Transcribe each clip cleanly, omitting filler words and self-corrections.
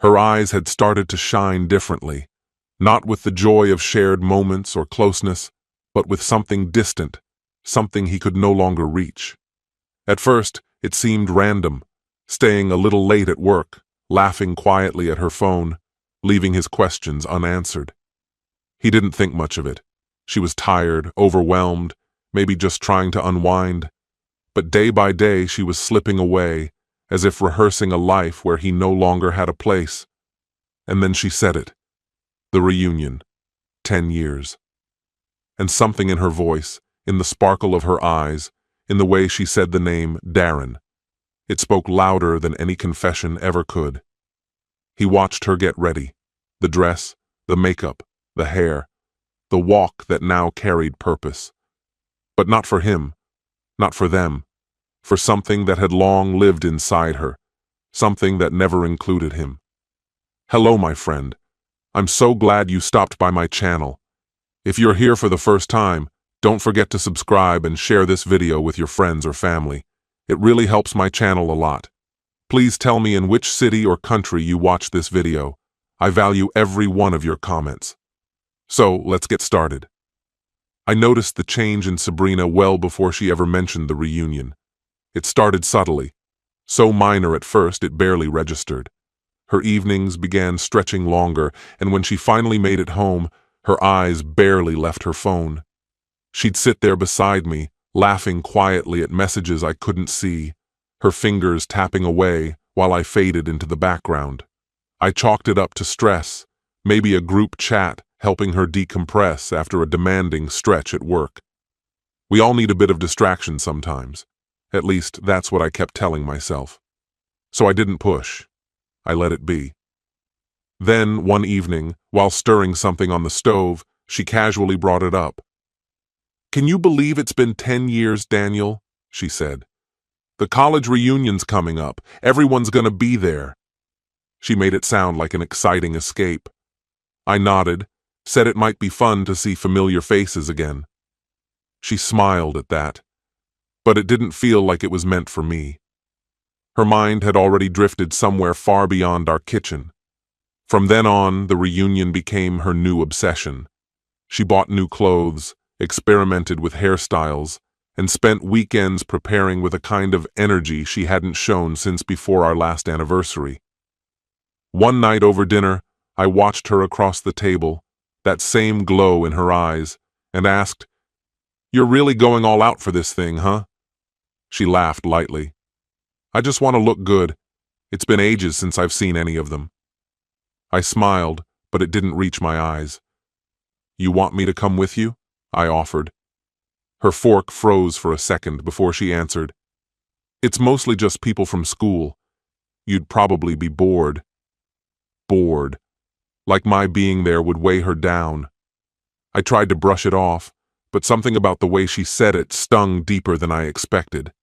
Her eyes had started to shine differently, not with the joy of shared moments or closeness, but with something distant, something he could no longer reach. At first, it seemed random, staying a little late at work, laughing quietly at her phone, leaving his questions unanswered. He didn't think much of it. She was tired, overwhelmed, maybe just trying to unwind. But day by day she was slipping away, as if rehearsing a life where he no longer had a place. And then she said it. The reunion. 10 years. And something in her voice, in the sparkle of her eyes, in the way she said the name Darren. It spoke louder than any confession ever could. He watched her get ready. The dress, the makeup, the hair, the walk that now carried purpose. But not for him, not for them, for something that had long lived inside her, something that never included him. Hello, my friend. I'm so glad you stopped by my channel. If you're here for the first time, don't forget to subscribe and share this video with your friends or family. It really helps my channel a lot. Please tell me in which city or country you watch this video. I value every one of your comments. So, let's get started. I noticed the change in Sabrina well before she ever mentioned the reunion. It started subtly, so minor at first it barely registered. Her evenings began stretching longer, and when she finally made it home, her eyes barely left her phone. She'd sit there beside me, laughing quietly at messages I couldn't see, her fingers tapping away while I faded into the background. I chalked it up to stress, maybe a group chat helping her decompress after a demanding stretch at work. We all need a bit of distraction sometimes. At least, that's what I kept telling myself. So I didn't push. I let it be. Then, one evening, while stirring something on the stove, she casually brought it up. "Can you believe it's been 10 years, Daniel?" she said. "The college reunion's coming up. Everyone's gonna be there." She made it sound like an exciting escape. I nodded, said it might be fun to see familiar faces again. She smiled at that, but it didn't feel like it was meant for me. Her mind had already drifted somewhere far beyond our kitchen. From then on, the reunion became her new obsession. She bought new clothes, experimented with hairstyles, and spent weekends preparing with a kind of energy she hadn't shown since before our last anniversary. One night over dinner, I watched her across the table, that same glow in her eyes, and asked, "You're really going all out for this thing, huh?" She laughed lightly. "I just want to look good. It's been ages since I've seen any of them." I smiled, but it didn't reach my eyes. "You want me to come with you?" I offered. Her fork froze for a second before she answered. "It's mostly just people from school. You'd probably be bored." Bored. Like my being there would weigh her down. I tried to brush it off, but something about the way she said it stung deeper than I expected.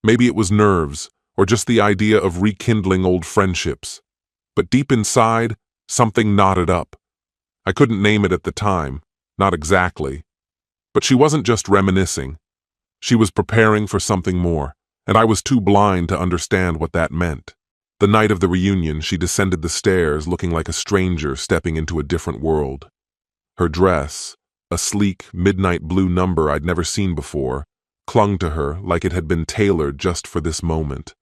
Maybe it was nerves, or just the idea of rekindling old friendships. But deep inside, something knotted up. I couldn't name it at the time, not exactly. But she wasn't just reminiscing. She was preparing for something more, and I was too blind to understand what that meant. The night of the reunion, she descended the stairs looking like a stranger stepping into a different world. Her dress, a sleek, midnight blue number I'd never seen before, clung to her like it had been tailored just for this moment.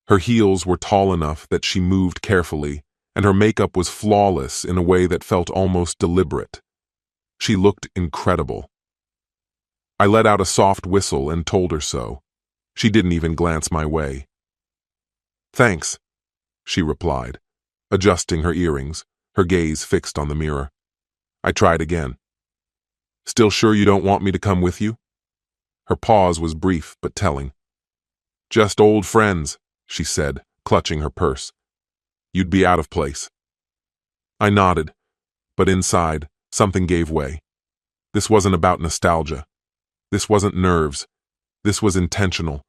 Her heels were tall enough that she moved carefully, and her makeup was flawless in a way that felt almost deliberate. She looked incredible. I let out a soft whistle and told her so. She didn't even glance my way. "Thanks," she replied, adjusting her earrings, her gaze fixed on the mirror. I tried again. "Still sure you don't want me to come with you?" Her pause was brief but telling. "Just old friends," she said, clutching her purse. "You'd be out of place." I nodded, but inside, something gave way. This wasn't about nostalgia. This wasn't nerves. This was intentional,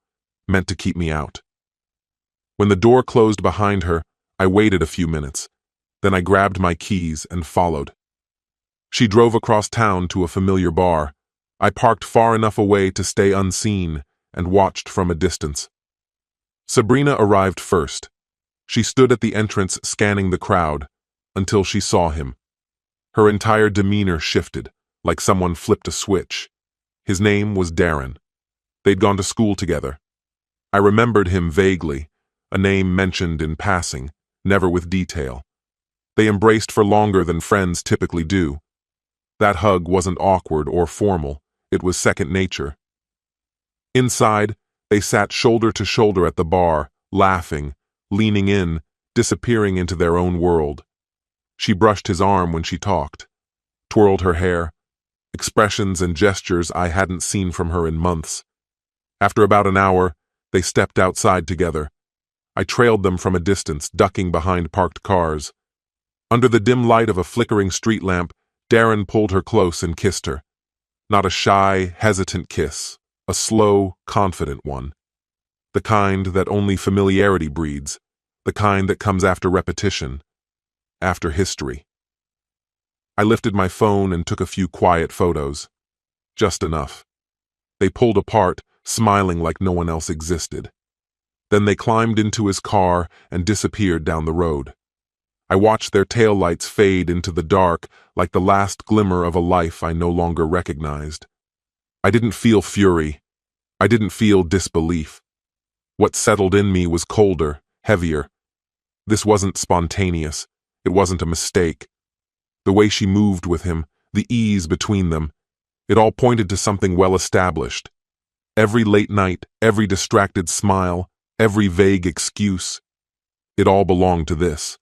meant to keep me out. When the door closed behind her, I waited a few minutes. Then I grabbed my keys and followed. She drove across town to a familiar bar. I parked far enough away to stay unseen and watched from a distance. Sabrina arrived first. She stood at the entrance scanning the crowd until she saw him. Her entire demeanor shifted, like someone flipped a switch. His name was Darren. They'd gone to school together. I remembered him vaguely, a name mentioned in passing, never with detail. They embraced for longer than friends typically do. That hug wasn't awkward or formal, it was second nature. Inside, they sat shoulder to shoulder at the bar, laughing, leaning in, disappearing into their own world. She brushed his arm when she talked, twirled her hair, expressions and gestures I hadn't seen from her in months. After about an hour, they stepped outside together. I trailed them from a distance, ducking behind parked cars. Under the dim light of a flickering street lamp, Darren pulled her close and kissed her. Not a shy, hesitant kiss, a slow, confident one. The kind that only familiarity breeds, the kind that comes after repetition, after history. I lifted my phone and took a few quiet photos. Just enough. They pulled apart, smiling like no one else existed. Then they climbed into his car and disappeared down the road. I watched their taillights fade into the dark like the last glimmer of a life I no longer recognized. I didn't feel fury. I didn't feel disbelief. What settled in me was colder, heavier. This wasn't spontaneous. It wasn't a mistake. The way she moved with him, the ease between them, it all pointed to something well established. Every late night, every distracted smile, every vague excuse, it all belonged to this.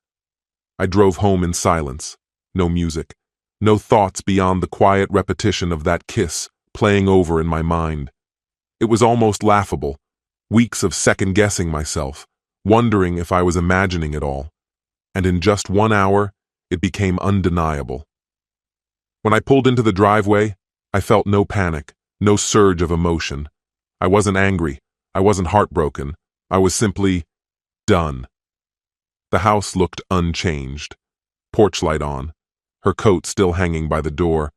I drove home in silence. No music. No thoughts beyond the quiet repetition of that kiss playing over in my mind. It was almost laughable. Weeks of second-guessing myself, wondering if I was imagining it all. And in just 1 hour, it became undeniable. When I pulled into the driveway, I felt no panic, no surge of emotion. I wasn't angry. I wasn't heartbroken. I was simply done. The house looked unchanged. Porch light on, her coat still hanging by the door.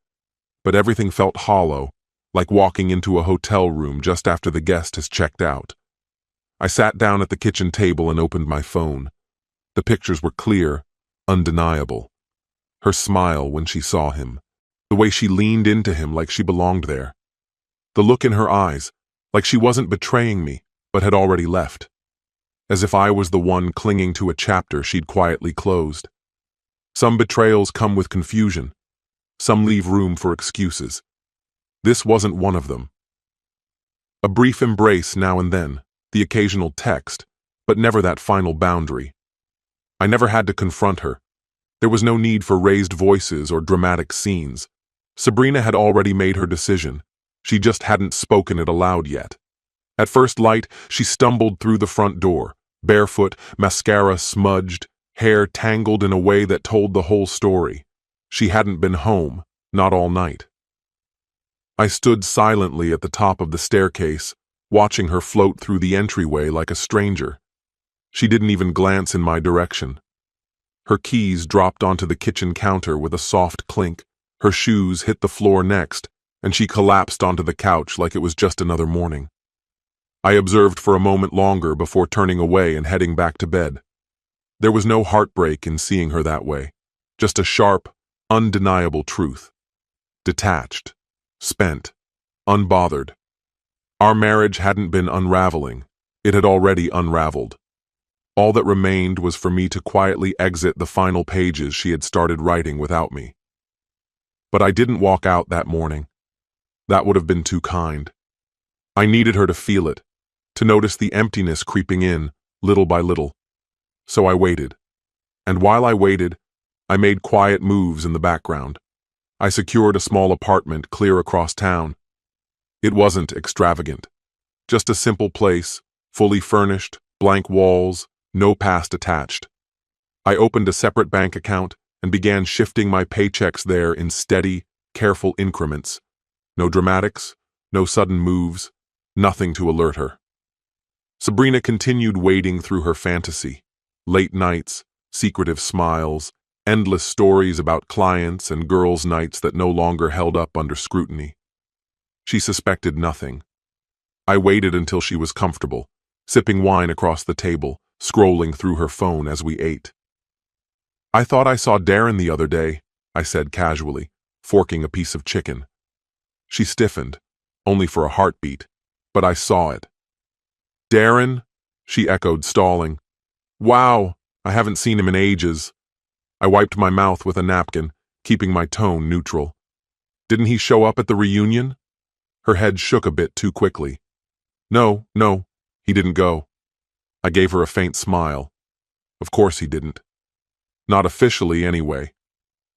But everything felt hollow, like walking into a hotel room just after the guest has checked out. I sat down at the kitchen table and opened my phone. The pictures were clear, undeniable. Her smile when she saw him. The way she leaned into him like she belonged there. The look in her eyes, like she wasn't betraying me, but had already left. As if I was the one clinging to a chapter she'd quietly closed. Some betrayals come with confusion. Some leave room for excuses. This wasn't one of them. A brief embrace now and then, the occasional text, but never that final boundary. I never had to confront her. There was no need for raised voices or dramatic scenes. Sabrina had already made her decision. She just hadn't spoken it aloud yet. At first light, she stumbled through the front door, barefoot, mascara smudged, hair tangled in a way that told the whole story. She hadn't been home, not all night. I stood silently at the top of the staircase, watching her float through the entryway like a stranger. She didn't even glance in my direction. Her keys dropped onto the kitchen counter with a soft clink. Her shoes hit the floor next, and she collapsed onto the couch like it was just another morning. I observed for a moment longer before turning away and heading back to bed. There was no heartbreak in seeing her that way, just a sharp, undeniable truth. Detached, spent, unbothered. Our marriage hadn't been unraveling, it had already unraveled. All that remained was for me to quietly exit the final pages she had started writing without me. But I didn't walk out that morning. That would have been too kind. I needed her to feel it, to notice the emptiness creeping in, little by little. So I waited. And while I waited, I made quiet moves in the background. I secured a small apartment clear across town. It wasn't extravagant. Just a simple place, fully furnished, blank walls, no past attached. I opened a separate bank account and began shifting my paychecks there in steady, careful increments. No dramatics, no sudden moves, nothing to alert her. Sabrina continued wading through her fantasy. Late nights, secretive smiles, endless stories about clients and girls' nights that no longer held up under scrutiny. She suspected nothing. I waited until she was comfortable, sipping wine across the table, scrolling through her phone as we ate. "I thought I saw Darren the other day," I said casually, forking a piece of chicken. She stiffened, only for a heartbeat, but I saw it. "Darren?" she echoed, stalling. "Wow, I haven't seen him in ages." I wiped my mouth with a napkin, keeping my tone neutral. "Didn't he show up at the reunion?" Her head shook a bit too quickly. No, he didn't go." I gave her a faint smile. "Of course he didn't. Not officially, anyway.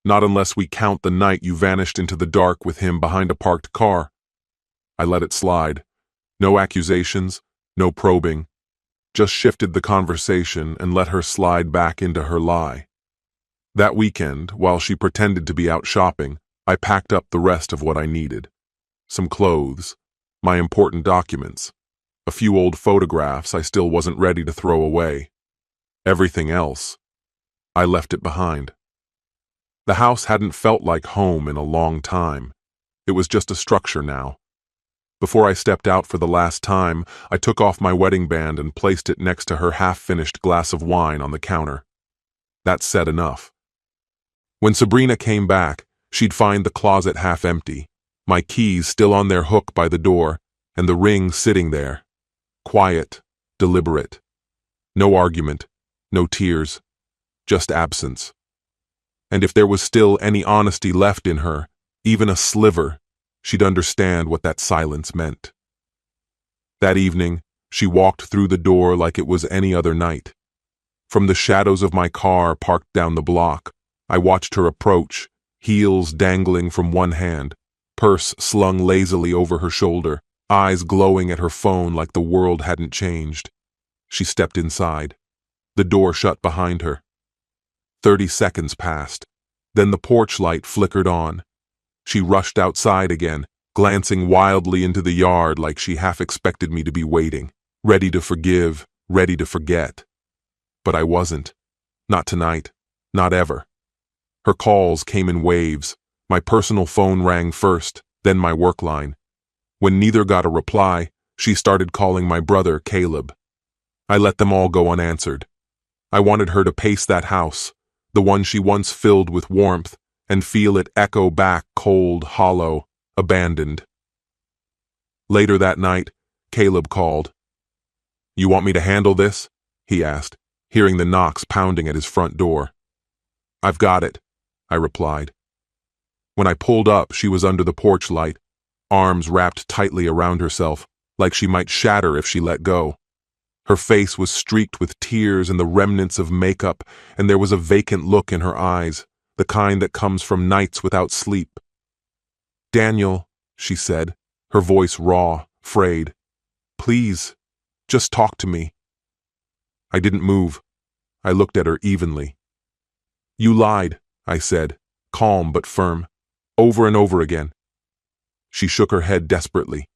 Not unless we count the night you vanished into the dark with him behind a parked car." I let it slide. No accusations, no probing. Just shifted the conversation and let her slide back into her lie. That weekend, while she pretended to be out shopping, I packed up the rest of what I needed. Some clothes, my important documents, a few old photographs I still wasn't ready to throw away. Everything else, I left it behind. The house hadn't felt like home in a long time. It was just a structure now. Before I stepped out for the last time, I took off my wedding band and placed it next to her half-finished glass of wine on the counter. That said enough. When Sabrina came back, she'd find the closet half empty, my keys still on their hook by the door, and the ring sitting there. Quiet, deliberate. No argument, no tears, just absence. And if there was still any honesty left in her, even a sliver, she'd understand what that silence meant. That evening, she walked through the door like it was any other night. From the shadows of my car parked down the block, I watched her approach, heels dangling from one hand, purse slung lazily over her shoulder, eyes glowing at her phone like the world hadn't changed. She stepped inside. The door shut behind her. 30 seconds passed. Then the porch light flickered on. She rushed outside again, glancing wildly into the yard like she half expected me to be waiting, ready to forgive, ready to forget. But I wasn't. Not tonight. Not ever. Her calls came in waves. My personal phone rang first, then my work line. When neither got a reply, she started calling my brother, Caleb. I let them all go unanswered. I wanted her to pace that house, the one she once filled with warmth, and feel it echo back cold, hollow, abandoned. Later that night, Caleb called. "You want me to handle this?" he asked, hearing the knocks pounding at his front door. "I've got it," I replied. When I pulled up, she was under the porch light, arms wrapped tightly around herself, like she might shatter if she let go. Her face was streaked with tears and the remnants of makeup, and there was a vacant look in her eyes, the kind that comes from nights without sleep. "Daniel," she said, her voice raw, frayed. "Please, just talk to me." I didn't move. I looked at her evenly. "You lied," I said, calm but firm, over and over again. She shook her head desperately.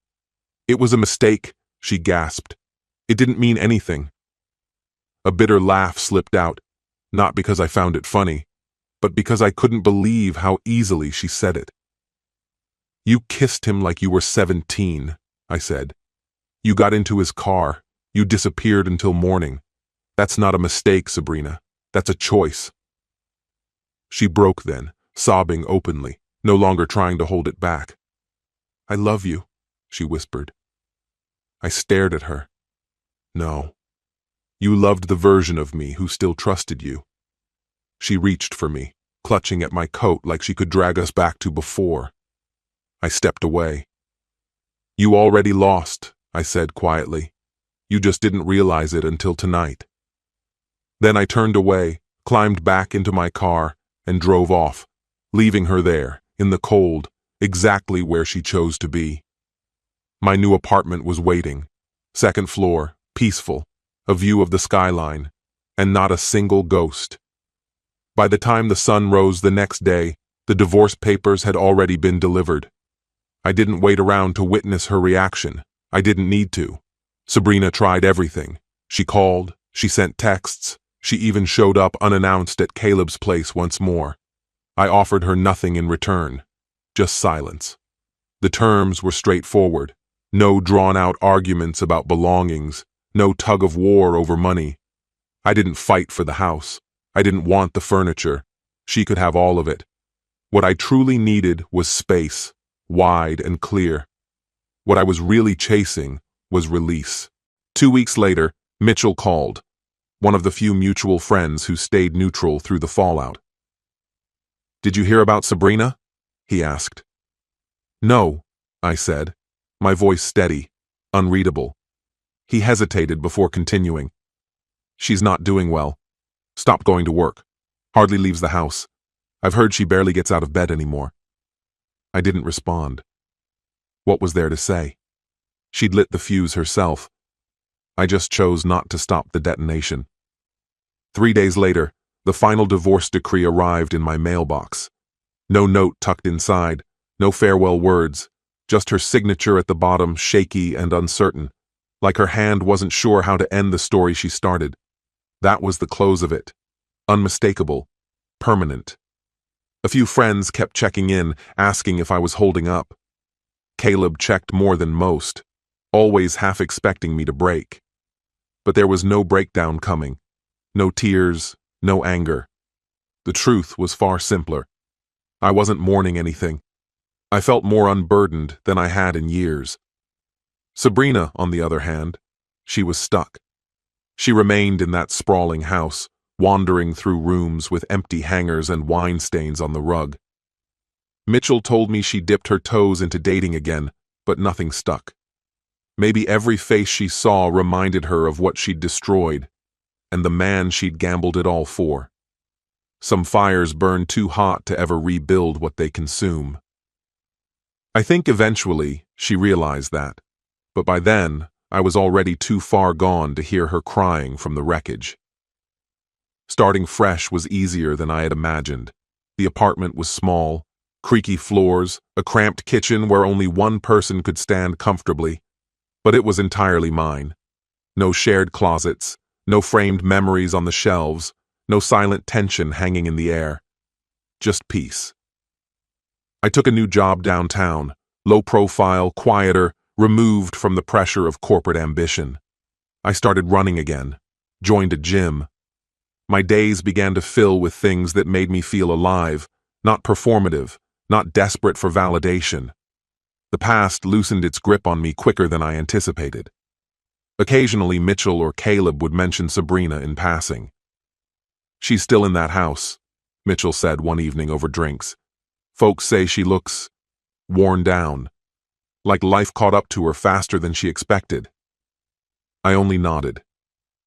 "It was a mistake," she gasped. "It didn't mean anything." A bitter laugh slipped out, not because I found it funny, but because I couldn't believe how easily she said it. "You kissed him like you were 17, I said. "You got into his car. You disappeared until morning. That's not a mistake, Sabrina. That's a choice." She broke then, sobbing openly, no longer trying to hold it back. "I love you," she whispered. I stared at her. "No. You loved the version of me who still trusted you." She reached for me, clutching at my coat like she could drag us back to before. I stepped away. "You already lost," I said quietly. "You just didn't realize it until tonight." Then I turned away, climbed back into my car, and drove off, leaving her there, in the cold, exactly where she chose to be. My new apartment was waiting. Second floor, peaceful, a view of the skyline, and not a single ghost. By the time the sun rose the next day, the divorce papers had already been delivered. I didn't wait around to witness her reaction. I didn't need to. Sabrina tried everything. She called, she sent texts, she even showed up unannounced at Caleb's place once more. I offered her nothing in return, just silence. The terms were straightforward. No drawn-out arguments about belongings, no tug of war over money. I didn't fight for the house. I didn't want the furniture. She could have all of it. What I truly needed was space, wide and clear. What I was really chasing was release. 2 weeks later, Mitchell called, one of the few mutual friends who stayed neutral through the fallout. "Did you hear about Sabrina?" he asked. "No," I said, my voice steady, unreadable. He hesitated before continuing. "She's not doing well. Stopped going to work. Hardly leaves the house. I've heard she barely gets out of bed anymore." I didn't respond. What was there to say? She'd lit the fuse herself. I just chose not to stop the detonation. 3 days later, the final divorce decree arrived in my mailbox. No note tucked inside, no farewell words, just her signature at the bottom, shaky and uncertain, like her hand wasn't sure how to end the story she started. That was the close of it. Unmistakable. Permanent. A few friends kept checking in, asking if I was holding up. Caleb checked more than most, always half expecting me to break. But there was no breakdown coming. No tears, no anger. The truth was far simpler. I wasn't mourning anything. I felt more unburdened than I had in years. Sabrina, on the other hand, she was stuck. She remained in that sprawling house, wandering through rooms with empty hangers and wine stains on the rug. Mitchell told me she dipped her toes into dating again, but nothing stuck. Maybe every face she saw reminded her of what she'd destroyed, and the man she'd gambled it all for. Some fires burn too hot to ever rebuild what they consume. I think eventually she realized that, but by then I was already too far gone to hear her crying from the wreckage. Starting fresh was easier than I had imagined. The apartment was small, creaky floors, a cramped kitchen where only one person could stand comfortably, but it was entirely mine. No shared closets, no framed memories on the shelves, no silent tension hanging in the air. Just peace. I took a new job downtown, low profile, quieter, removed from the pressure of corporate ambition. I started running again, joined a gym. My days began to fill with things that made me feel alive, not performative, not desperate for validation. The past loosened its grip on me quicker than I anticipated. Occasionally, Mitchell or Caleb would mention Sabrina in passing. "She's still in that house," Mitchell said one evening over drinks. "Folks say she looks worn down, like life caught up to her faster than she expected." I only nodded.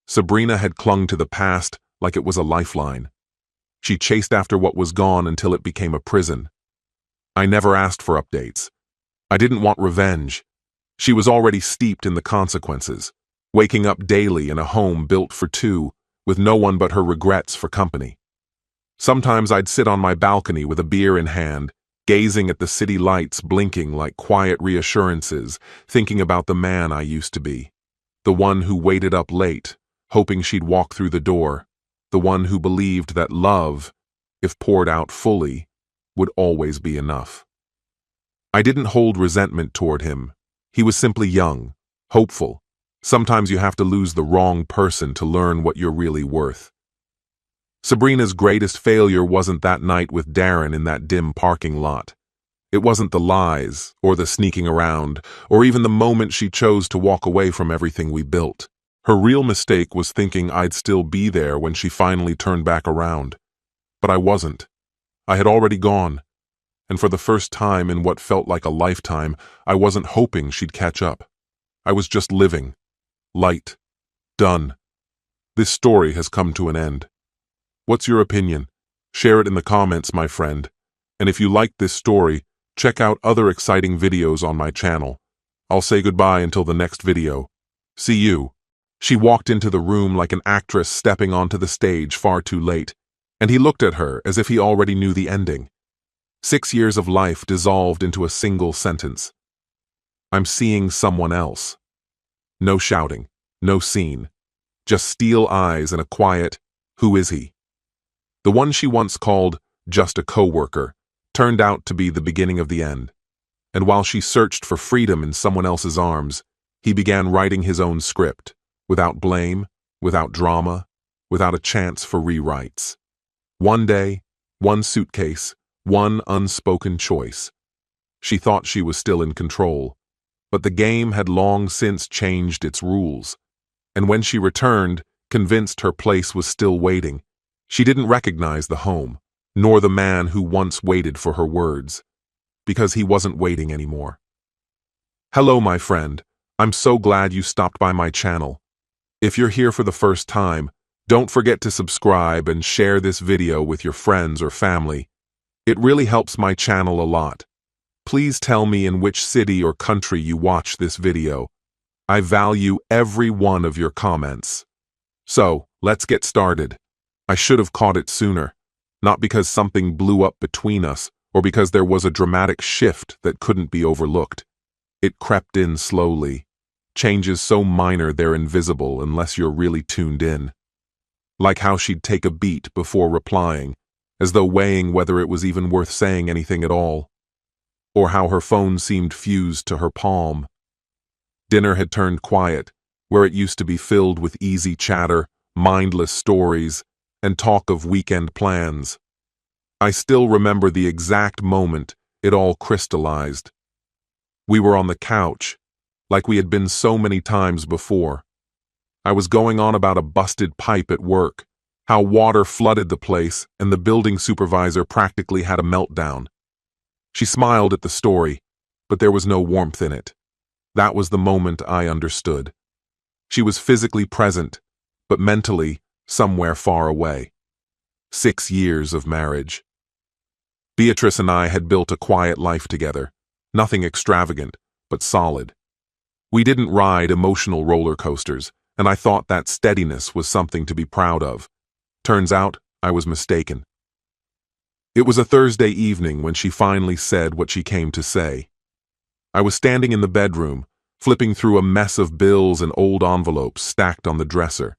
Sabrina had clung to the past like it was a lifeline. She chased after what was gone until it became a prison. I never asked for updates. I didn't want revenge. She was already steeped in the consequences, waking up daily in a home built for two, with no one but her regrets for company. Sometimes I'd sit on my balcony with a beer in hand, gazing at the city lights blinking like quiet reassurances, thinking about the man I used to be. The one who waited up late, hoping she'd walk through the door. The one who believed that love, if poured out fully, would always be enough. I didn't hold resentment toward him. He was simply young, hopeful. Sometimes you have to lose the wrong person to learn what you're really worth. Sabrina's greatest failure wasn't that night with Darren in that dim parking lot. It wasn't the lies, or the sneaking around, or even the moment she chose to walk away from everything we built. Her real mistake was thinking I'd still be there when she finally turned back around. But I wasn't. I had already gone. And for the first time in what felt like a lifetime, I wasn't hoping she'd catch up. I was just living. Light. Done. This story has come to an end. What's your opinion? Share it in the comments, my friend. And if you liked this story, check out other exciting videos on my channel. I'll say goodbye until the next video. See you. She walked into the room like an actress stepping onto the stage far too late, and he looked at her as if he already knew the ending. 6 years of life dissolved into a single sentence. I'm seeing someone else. No shouting, no scene, just steel eyes and a quiet, who is he? The one she once called just a coworker turned out to be the beginning of the end. And while she searched for freedom in someone else's arms, he began writing his own script, without blame, without drama, without a chance for rewrites. One day, one suitcase, one unspoken choice. She thought she was still in control, but the game had long since changed its rules. And when she returned, convinced her place was still waiting, she didn't recognize the home, nor the man who once waited for her words, because he wasn't waiting anymore. Hello, my friend. I'm so glad you stopped by my channel. If you're here for the first time, don't forget to subscribe and share this video with your friends or family. It really helps my channel a lot. Please tell me in which city or country you watch this video. I value every one of your comments. So, let's get started. I should have caught it sooner, not because something blew up between us or because there was a dramatic shift that couldn't be overlooked. It crept in slowly. Changes so minor they're invisible unless you're really tuned in. Like how she'd take a beat before replying, as though weighing whether it was even worth saying anything at all. Or how her phone seemed fused to her palm. Dinner had turned quiet, where it used to be filled with easy chatter, mindless stories, and talk of weekend plans. I still remember the exact moment it all crystallized. We were on the couch, like we had been so many times before. I was going on about a busted pipe at work, how water flooded the place and the building supervisor practically had a meltdown. She smiled at the story, but there was no warmth in it. That was the moment I understood. She was physically present, but mentally somewhere far away. 6 years of marriage. Beatrice and I had built a quiet life together, nothing extravagant, but solid. We didn't ride emotional roller coasters, and I thought that steadiness was something to be proud of. Turns out, I was mistaken. It was a Thursday evening when she finally said what she came to say. I was standing in the bedroom, flipping through a mess of bills and old envelopes stacked on the dresser.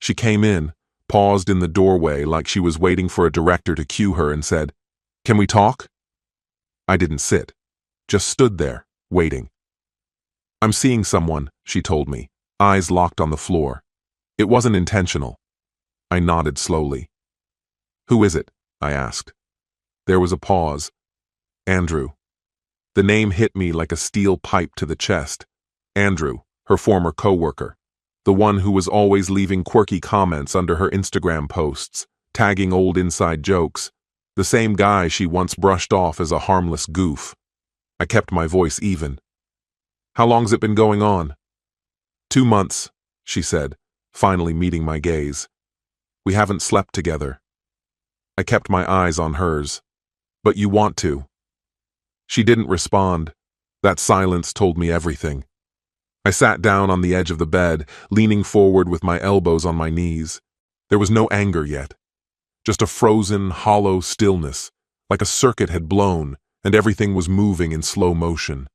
She came in, paused in the doorway like she was waiting for a director to cue her and said, "Can we talk?" I didn't sit, just stood there, waiting. "I'm seeing someone," she told me, eyes locked on the floor. It wasn't intentional. I nodded slowly. "Who is it?" I asked. There was a pause. "Andrew." The name hit me like a steel pipe to the chest. Andrew, her former coworker, the one who was always leaving quirky comments under her Instagram posts, tagging old inside jokes, the same guy she once brushed off as a harmless goof. I kept my voice even. "How long's it been going on?" 2 months, she said, finally meeting my gaze. "We haven't slept together." I kept my eyes on hers. "But you want to." She didn't respond. That silence told me everything. I sat down on the edge of the bed, leaning forward with my elbows on my knees. There was no anger yet. Just a frozen, hollow stillness, like a circuit had blown and everything was moving in slow motion.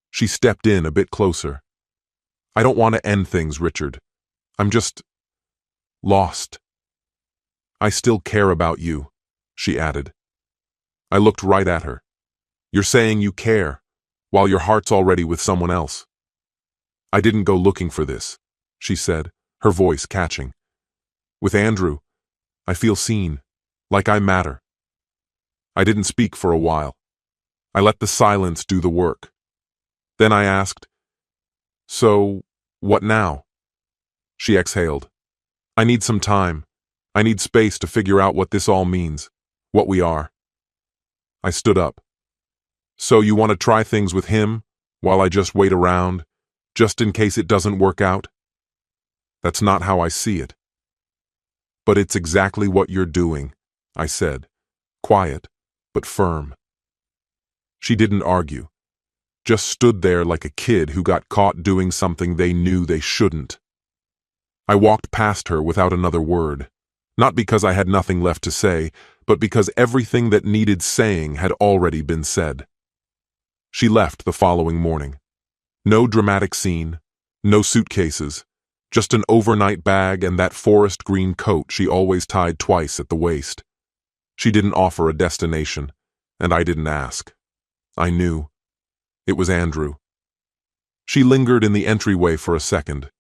She stepped in a bit closer. "I don't want to end things, Richard. I'm just lost." "I still care about you," she added. I looked right at her. "You're saying you care, while your heart's already with someone else." "I didn't go looking for this," she said, her voice catching. "With Andrew, I feel seen, like I matter." I didn't speak for a while. I let the silence do the work. Then I asked, "So, what now?" She exhaled. "I need some time. I need space to figure out what this all means, what we are." I stood up. "So you want to try things with him, while I just wait around, just in case it doesn't work out?" "That's not how I see it." "But it's exactly what you're doing," I said, quiet, but firm. She didn't argue, just stood there like a kid who got caught doing something they knew they shouldn't. I walked past her without another word, not because I had nothing left to say, but because everything that needed saying had already been said. She left the following morning. No dramatic scene, no suitcases, just an overnight bag and that forest green coat she always tied twice at the waist. She didn't offer a destination, and I didn't ask. I knew. It was Andrew. She lingered in the entryway for a second.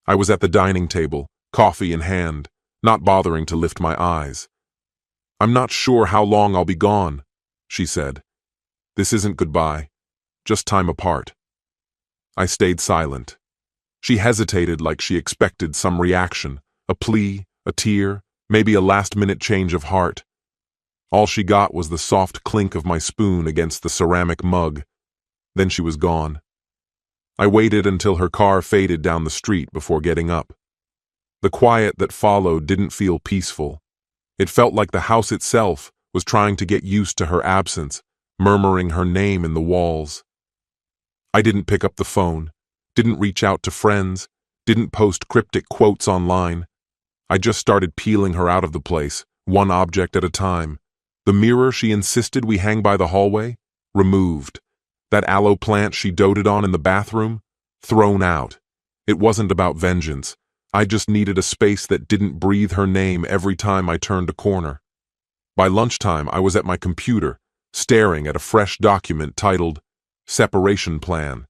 I was at the dining table, coffee in hand, not bothering to lift my eyes. "I'm not sure how long I'll be gone," she said. "This isn't goodbye, just time apart." I stayed silent. She hesitated like she expected some reaction, a plea, a tear, maybe a last-minute change of heart. All she got was the soft clink of my spoon against the ceramic mug. Then she was gone. I waited until her car faded down the street before getting up. The quiet that followed didn't feel peaceful. It felt like the house itself was trying to get used to her absence, murmuring her name in the walls. I didn't pick up the phone, didn't reach out to friends, didn't post cryptic quotes online. I just started peeling her out of the place, one object at a time. The mirror she insisted we hang by the hallway? Removed. That aloe plant she doted on in the bathroom? Thrown out. It wasn't about vengeance. I just needed a space that didn't breathe her name every time I turned a corner. By lunchtime, I was at my computer, staring at a fresh document titled Separation Plan.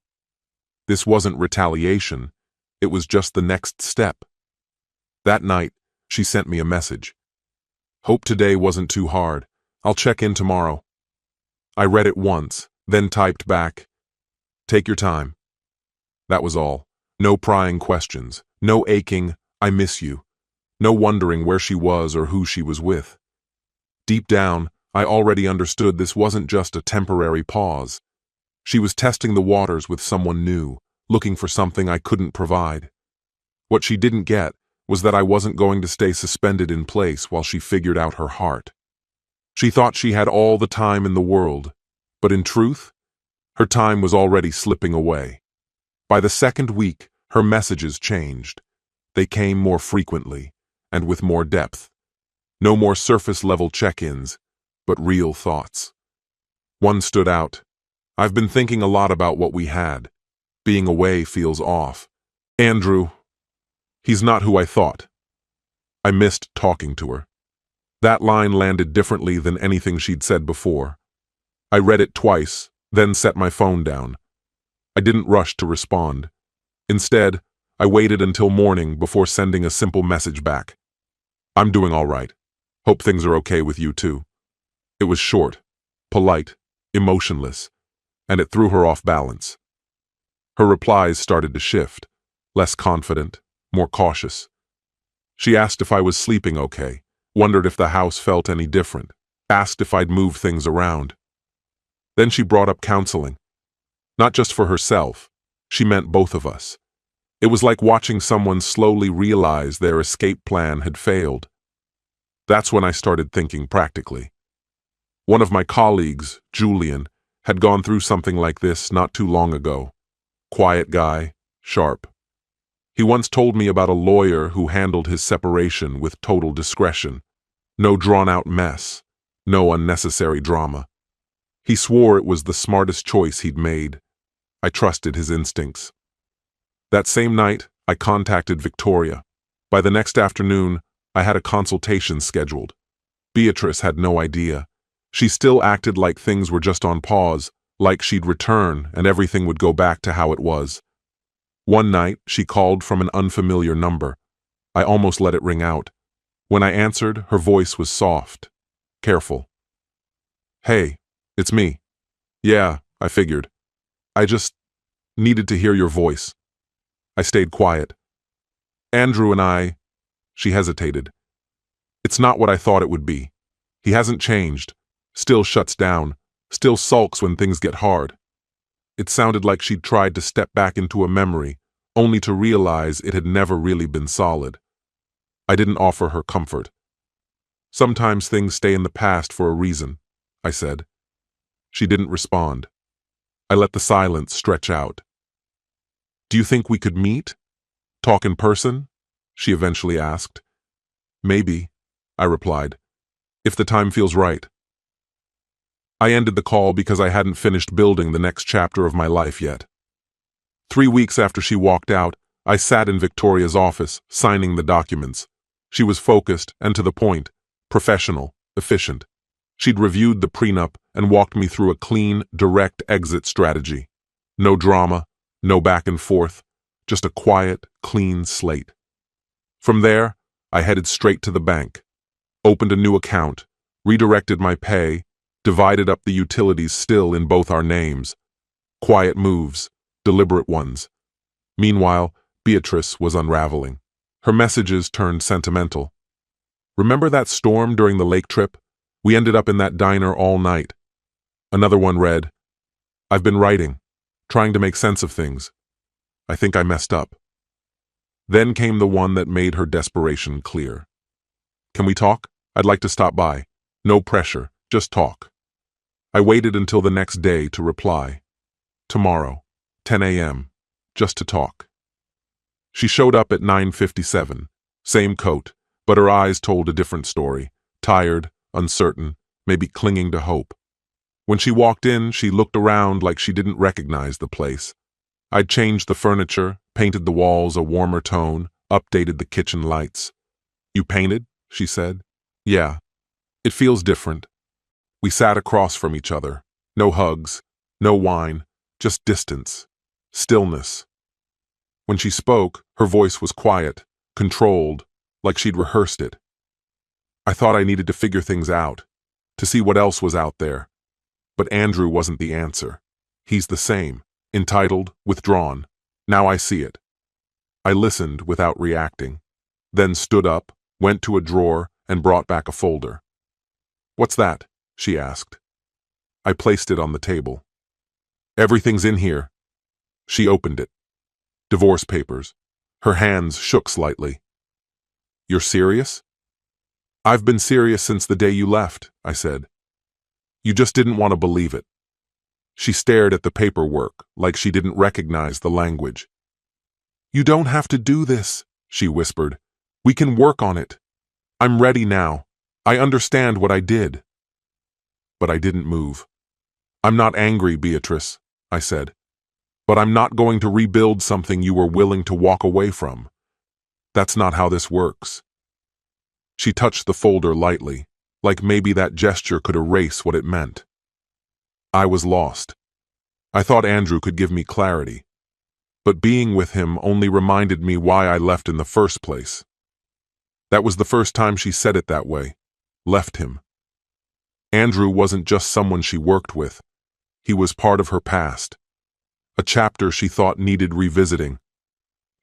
This wasn't retaliation. It was just the next step. That night, she sent me a message. "Hope today wasn't too hard. I'll check in tomorrow." I read it once, then typed back, "Take your time." That was all. No prying questions. No aching, "I miss you." No wondering where she was or who she was with. Deep down, I already understood this wasn't just a temporary pause. She was testing the waters with someone new, looking for something I couldn't provide. What she didn't get was that I wasn't going to stay suspended in place while she figured out her heart. She thought she had all the time in the world, but in truth, her time was already slipping away. By the second week, her messages changed. They came more frequently, and with more depth. No more surface-level check-ins, but real thoughts. One stood out. "I've been thinking a lot about what we had. Being away feels off. Andrew, he's not who I thought." I missed talking to her. That line landed differently than anything she'd said before. I read it twice, then set my phone down. I didn't rush to respond. Instead, I waited until morning before sending a simple message back. "I'm doing all right. Hope things are okay with you too." It was short, polite, emotionless, and it threw her off balance. Her replies started to shift, less confident, more cautious. She asked if I was sleeping okay, wondered if the house felt any different, asked if I'd moved things around. Then she brought up counseling. Not just for herself, she meant both of us. It was like watching someone slowly realize their escape plan had failed. That's when I started thinking practically. One of my colleagues, Julian, had gone through something like this not too long ago. Quiet guy, sharp. He once told me about a lawyer who handled his separation with total discretion. No drawn-out mess, no unnecessary drama. He swore it was the smartest choice he'd made. I trusted his instincts. That same night, I contacted Victoria. By the next afternoon, I had a consultation scheduled. Beatrice had no idea. She still acted like things were just on pause, like she'd return and everything would go back to how it was. One night, she called from an unfamiliar number. I almost let it ring out. When I answered, her voice was soft, careful. "Hey, it's me." "Yeah, I figured. I just needed to hear your voice." I stayed quiet. "Andrew and I," she hesitated. "It's not what I thought it would be. He hasn't changed, still shuts down, still sulks when things get hard." It sounded like she'd tried to step back into a memory, only to realize it had never really been solid. I didn't offer her comfort. "Sometimes things stay in the past for a reason," I said. She didn't respond. I let the silence stretch out. "Do you think we could meet? Talk in person?" she eventually asked. "Maybe," I replied, "if the time feels right." I ended the call because I hadn't finished building the next chapter of my life yet. 3 weeks after she walked out, I sat in Victoria's office, signing the documents. She was focused and to the point, professional, efficient. She'd reviewed the prenup and walked me through a clean, direct exit strategy. No drama, no back and forth, just a quiet, clean slate. From there, I headed straight to the bank, opened a new account, redirected my pay, divided up the utilities still in both our names. Quiet moves, deliberate ones. Meanwhile, Beatrice was unraveling. Her messages turned sentimental. Remember that storm during the lake trip? We ended up in that diner all night. Another one read, I've been writing, trying to make sense of things. I think I messed up. Then came the one that made her desperation clear. Can we talk? I'd like to stop by. No pressure, just talk. I waited until the next day to reply. Tomorrow, 10 a.m., just to talk. She showed up at 9:57, same coat, but her eyes told a different story, tired, uncertain, maybe clinging to hope. When she walked in, she looked around like she didn't recognize the place. I'd changed the furniture, painted the walls a warmer tone, updated the kitchen lights. You painted? She said. Yeah. It feels different. We sat across from each other. No hugs, no wine, just distance, stillness. When she spoke, her voice was quiet, controlled, like she'd rehearsed it. I thought I needed to figure things out, to see what else was out there. But Andrew wasn't the answer. He's the same, entitled, withdrawn. Now I see it. I listened without reacting, then stood up, went to a drawer, and brought back a folder. What's that? She asked. I placed it on the table. Everything's in here. She opened it. Divorce papers. Her hands shook slightly. You're serious? I've been serious since the day you left, I said. You just didn't want to believe it. She stared at the paperwork like she didn't recognize the language. You don't have to do this, she whispered. We can work on it. I'm ready now. I understand what I did. But I didn't move. I'm not angry, Beatrice, I said. But I'm not going to rebuild something you were willing to walk away from. That's not how this works. She touched the folder lightly, like maybe that gesture could erase what it meant. I was lost. I thought Andrew could give me clarity. But being with him only reminded me why I left in the first place. That was the first time she said it that way. Left him. Andrew wasn't just someone she worked with. He was part of her past. A chapter she thought needed revisiting.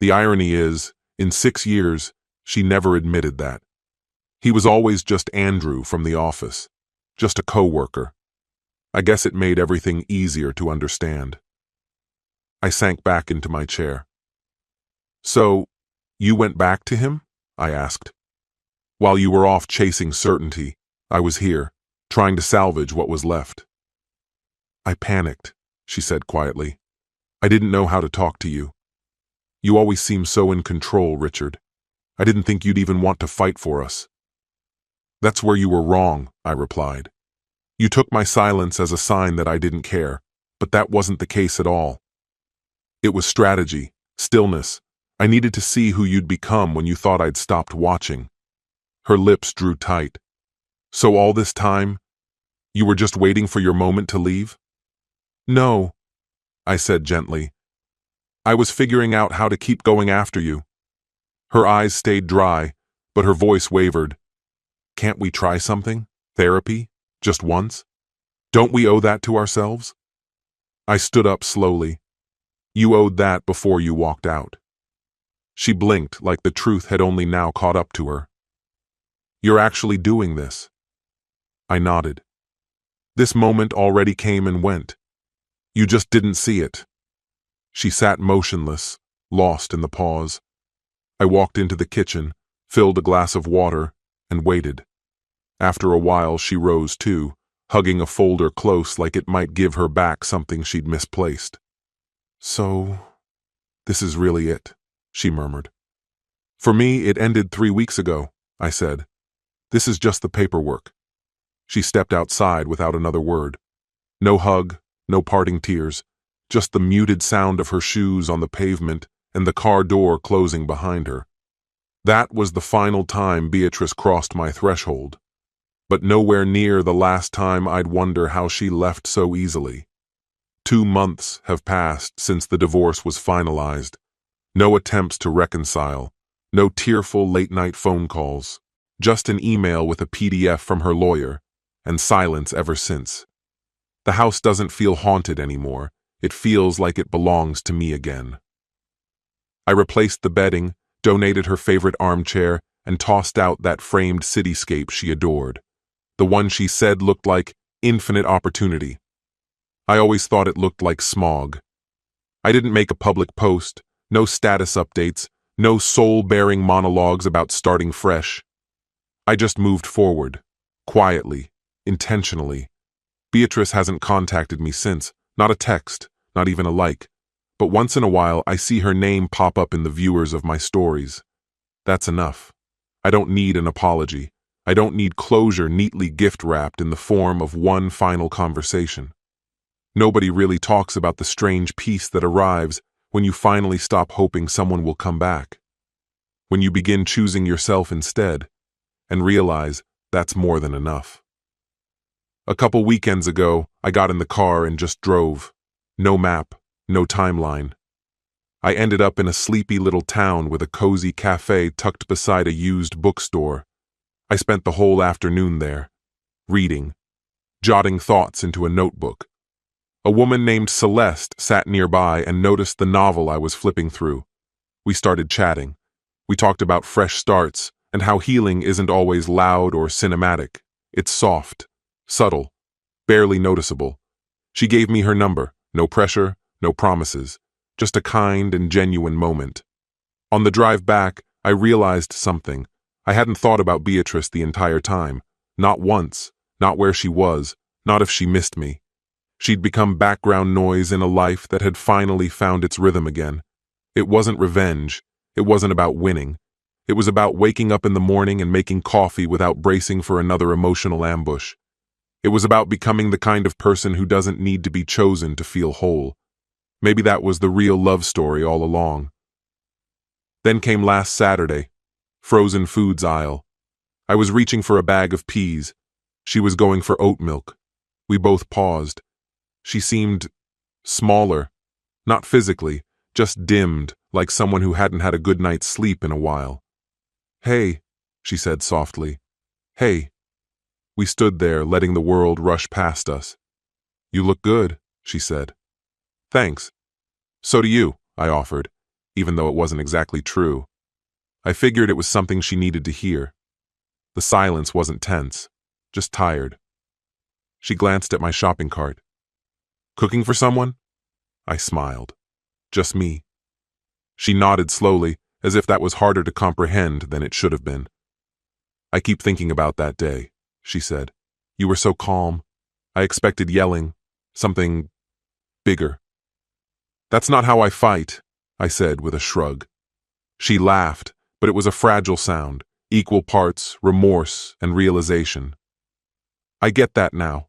The irony is, in 6 years, she never admitted that. He was always just Andrew from the office, just a co-worker. I guess it made everything easier to understand. I sank back into my chair. So, you went back to him? I asked. While you were off chasing certainty, I was here, trying to salvage what was left. I panicked, she said quietly. I didn't know how to talk to you. You always seem so in control, Richard. I didn't think you'd even want to fight for us. That's where you were wrong, I replied. You took my silence as a sign that I didn't care, but that wasn't the case at all. It was strategy, stillness. I needed to see who you'd become when you thought I'd stopped watching. Her lips drew tight. So all this time, you were just waiting for your moment to leave? No, I said gently. I was figuring out how to keep going after you. Her eyes stayed dry, but her voice wavered. Can't we try something? Therapy? Just once? Don't we owe that to ourselves? I stood up slowly. You owed that before you walked out. She blinked like the truth had only now caught up to her. You're actually doing this. I nodded. This moment already came and went. You just didn't see it. She sat motionless, lost in the pause. I walked into the kitchen, filled a glass of water, and waited. After a while, she rose too, hugging a folder close like it might give her back something she'd misplaced. So, this is really it, she murmured. For me, it ended 3 weeks ago, I said. This is just the paperwork. She stepped outside without another word. No hug, no parting tears, just the muted sound of her shoes on the pavement and the car door closing behind her. That was the final time Beatrice crossed my threshold, but nowhere near the last time I'd wonder how she left so easily. 2 months have passed since the divorce was finalized. No attempts to reconcile, No tearful late-night phone calls. Just an email with a PDF from her lawyer, and silence ever since. The house doesn't feel haunted anymore. It feels like it belongs to me again. I replaced the bedding, donated her favorite armchair, and tossed out that framed cityscape she adored. The one she said looked like infinite opportunity. I always thought it looked like smog. I didn't make a public post, no status updates, no soul-bearing monologues about starting fresh. I just moved forward, quietly, intentionally. Beatrice hasn't contacted me since, not a text, not even a like. But once in a while I see her name pop up in the viewers of my stories. That's enough. I don't need an apology. I don't need closure neatly gift-wrapped in the form of one final conversation. Nobody really talks about the strange peace that arrives when you finally stop hoping someone will come back. When you begin choosing yourself instead, and realize that's more than enough. A couple weekends ago, I got in the car and just drove. No map, no timeline. I ended up in a sleepy little town with a cozy cafe tucked beside a used bookstore. I spent the whole afternoon there, reading, jotting thoughts into a notebook. A woman named Celeste sat nearby and noticed the novel I was flipping through. We started chatting. We talked about fresh starts and how healing isn't always loud or cinematic. It's soft, subtle, barely noticeable. She gave me her number, no pressure, no promises, just a kind and genuine moment. On the drive back, I realized something. I hadn't thought about Beatrice the entire time. Not once, not where she was, not if she missed me. She'd become background noise in a life that had finally found its rhythm again. It wasn't revenge. It wasn't about winning. It was about waking up in the morning and making coffee without bracing for another emotional ambush. It was about becoming the kind of person who doesn't need to be chosen to feel whole. Maybe that was the real love story all along. Then came last Saturday, frozen foods aisle. I was reaching for a bag of peas. She was going for oat milk. We both paused. She seemed smaller, not physically, just dimmed, like someone who hadn't had a good night's sleep in a while. "Hey," she said softly. "Hey." We stood there, letting the world rush past us. "You look good," she said. "Thanks." "So do you," I offered, even though it wasn't exactly true. I figured it was something she needed to hear. The silence wasn't tense, just tired. She glanced at my shopping cart. "Cooking for someone?" I smiled. "Just me." She nodded slowly, as if that was harder to comprehend than it should have been. "I keep thinking about that day," she said. "You were so calm. I expected yelling, something bigger." "That's not how I fight," I said with a shrug. She laughed, but it was a fragile sound, equal parts remorse and realization. "I get that now."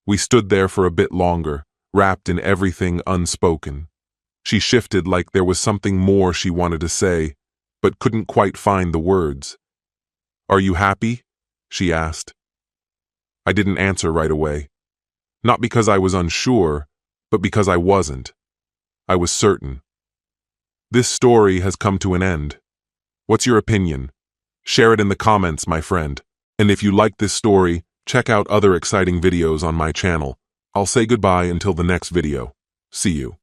We stood there for a bit longer, wrapped in everything unspoken. She shifted like there was something more she wanted to say, but couldn't quite find the words. "Are you happy?" she asked. I didn't answer right away. Not because I was unsure, but because I wasn't. I was certain. This story has come to an end. What's your opinion? Share it in the comments, my friend. And if you like this story, check out other exciting videos on my channel. I'll say goodbye until the next video. See you.